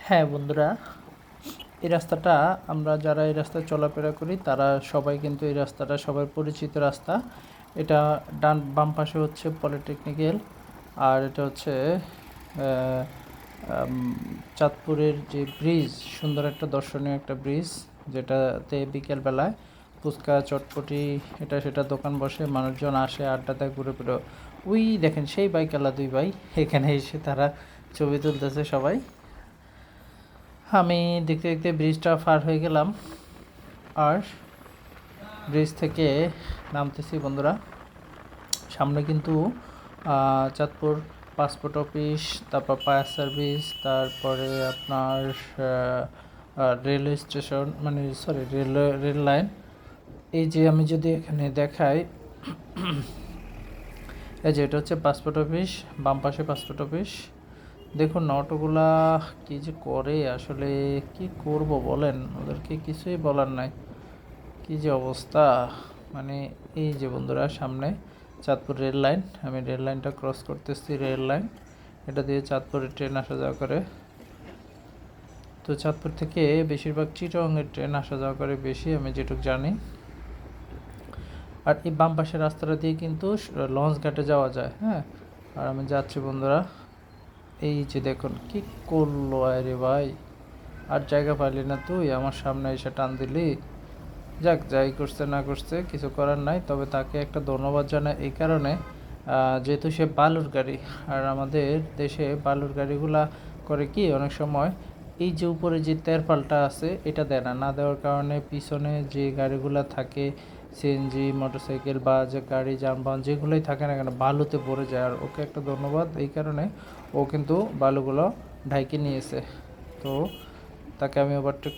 হ্যাঁ বন্ধুরা, এই রাস্তাটা আমরা যারা এই রাস্তায় চলাফেরা করি তারা সবাই কিন্তু এই রাস্তাটা সবার পরিচিত রাস্তা। এটা বাম পাশে হচ্ছে পলিটেকনিক্যাল, আর এটা হচ্ছে আহ, চাঁদপুরের যে ব্রিজ, সুন্দর একটা দর্শনীয় একটা ব্রিজ, যেটাতে বিকেলবেলায় ফুচকা চটপটি এটা সেটা দোকান বসে, মানুষজন আসে, আড্ডা দেয়, ঘুরে ফিরে। ওই দেখেন সেই বাইকওয়ালা দুই ভাই এখানে এসে তারা ছবি তুলতেছে সবাই। আমি দেখতে দেখতে ব্রিজটা পার হয়ে গেলাম, আর ব্রিজ থেকে নামতেছি বন্ধুরা। সামনে কিন্তু চাঁদপুর পাসপোর্ট অফিস, তারপর ফায়ার সার্ভিস, তারপরে আপনার রেলওয়ে স্টেশন, মানে সরি রেল লাইন। এই যে আমি যদি এখানে দেখাই, এই যে এটা হচ্ছে পাসপোর্ট অফিস, বাম পাশে পাসপোর্ট অফিস। দেখুন না অটোগুলা কী যে করে, আসলে কি করব বলেন, ওদেরকে কিছুই বলার নাই, কি যে অবস্থা। মানে এই যে বন্ধুরা সামনে চাঁদপুর রেল লাইন, আমি রেল লাইনটা ক্রস করতেছি। রেল লাইন এটা দিয়ে চাঁদপুরের ট্রেন আসা যাওয়া করে। তো চাঁদপুর থেকে বেশিরভাগ চিটাগংয়ের ট্রেন আসা যাওয়া করে বেশি, আমি যেটুকু জানি। আর এই বাম পাশের রাস্তাটা দিয়ে কিন্তু লঞ্চ ঘাটে যাওয়া যায়। হ্যাঁ, আর আমি যাচ্ছি বন্ধুরা। এই যে দেখুন কি করলো আরে ভাই, আর জায়গা পাইলি না তুই, আমার সামনে এসে টান দিলি। যাক, যাই করছে না করছে কিছু করার নাই, তবে তাকে একটা ধন্যবাদ জানাই এই কারণে, যেহেতু সে বালুর গাড়ি। আর আমাদের দেশে বালুর গাড়িগুলা করে কি অনেক সময় এই যে উপরে যে তেরপালটা আছে এটা দেয় না, না দেওয়ার কারণে পিছনে যে গাড়িগুলা থাকে, সিএনজি মোটরসাইকেল বা যে গাড়ি যানবাহন যেগুলোই থাকে না কেন বালুতে পড়ে যায়। আর ওকে একটা ধন্যবাদ এই কারণে, ও কিন্তু বালুগুলো ঢাইকে নিয়েছে। তো তাকে আমি ওভারটেক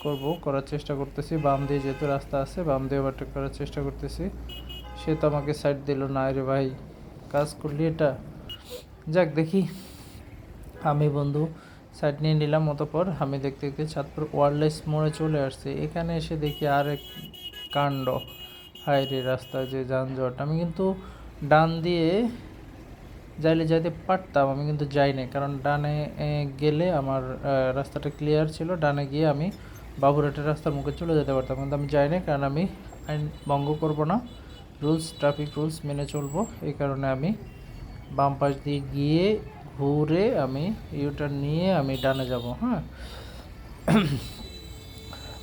করার চেষ্টা করতেছি, বাম দিয়ে যেহেতু রাস্তা আছে বাম দিয়ে ওভারটেক করার চেষ্টা করতেছি। সে তো আমাকে সাইড দিল না, রে ভাই কাজ করলি এটা। যাক দেখি, আমি বন্ধু সাইড নিয়ে নিলাম। অতপর আমি দেখতে দেখতে চাঁদপুর ওয়ারলেস মোড়ে চলে আসছি। এখানে এসে দেখি আর এক কাণ্ড, হায় রে রাস্তায় যে যানজট। আমি কিন্তু ডান দিয়ে যাইলে যাইতে পারতাম, আমি কিন্তু যাই নাই, কারণ ডানে গেলে আমার রাস্তাটা ক্লিয়ার ছিল, ডানে গিয়ে আমি বাবুরহাটের রাস্তার মুখে চলে যেতে পারতাম, কিন্তু আমি যাই নাই, কারণ আমি আইন ভঙ্গ করব না, ট্রাফিক রুলস মেনে চলবো। এই কারণে আমি বাম পাশ দিয়ে গিয়ে ঘুরে আমি ইউটার্ন নিয়ে আমি ডানে যাব। হ্যাঁ,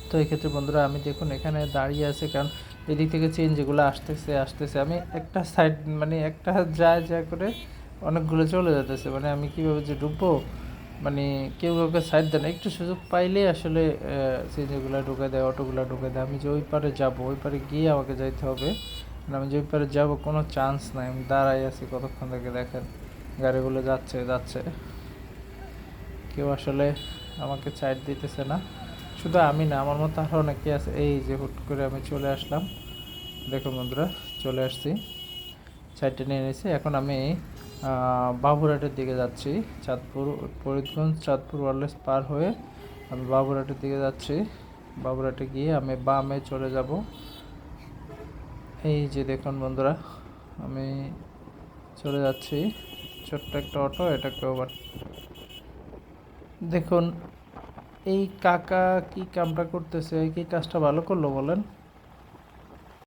তো এক্ষেত্রে বন্ধুরা আমি দেখুন এখানে দাঁড়িয়ে আছে, কারণ এদিক থেকে চেন যেগুলো আসতেছে আসতেছে, আমি একটা সাইড মানে একটা যা করে অনেকগুলো চলে যেতেছে, মানে আমি কীভাবে যে ঢুকবো, মানে কেউ কাউকে সাইড দেয় না, একটু সুযোগ পাইলেই আসলে চেন যেগুলো ঢুকে দেয়, অটোগুলো ঢুকে দেয়। আমি যে ওই পারে যাবো, ওই পারে গিয়ে আমাকে যাইতে হবে, আমি যে ওই পারে যাবো কোনো চান্স নাই। আমি দাঁড়াই আছি কতক্ষণ থেকে, দেখেন গাড়িগুলো যাচ্ছে যাচ্ছে, কেউ আসলে আমাকে সাইড দিতেছে না। শুধু আমি না, আমার মতো আরও অনেকে আছে। এই যে হুট করে আমি চলে আসলাম, দেখুন বন্ধুরা চলে আসছি, সাইডটা নিয়ে নিয়েছি। এখন আমি বাবুরহাটের দিকে যাচ্ছি, চাঁদপুর ফরিদগঞ্জ চাঁদপুর ওয়ারলেস পার হয়ে আমি বাবুরহাটের দিকে যাচ্ছি। বাবুরহাটে গিয়ে আমি বামে চলে যাব। এই যে দেখুন বন্ধুরা আমি চলে যাচ্ছি, ছোট্ট একটা অটো, এটাকে ওভার দেখুন। এই কাকা কি কামটা করতেছে, কি কাজটা ভালো করলো বলেন?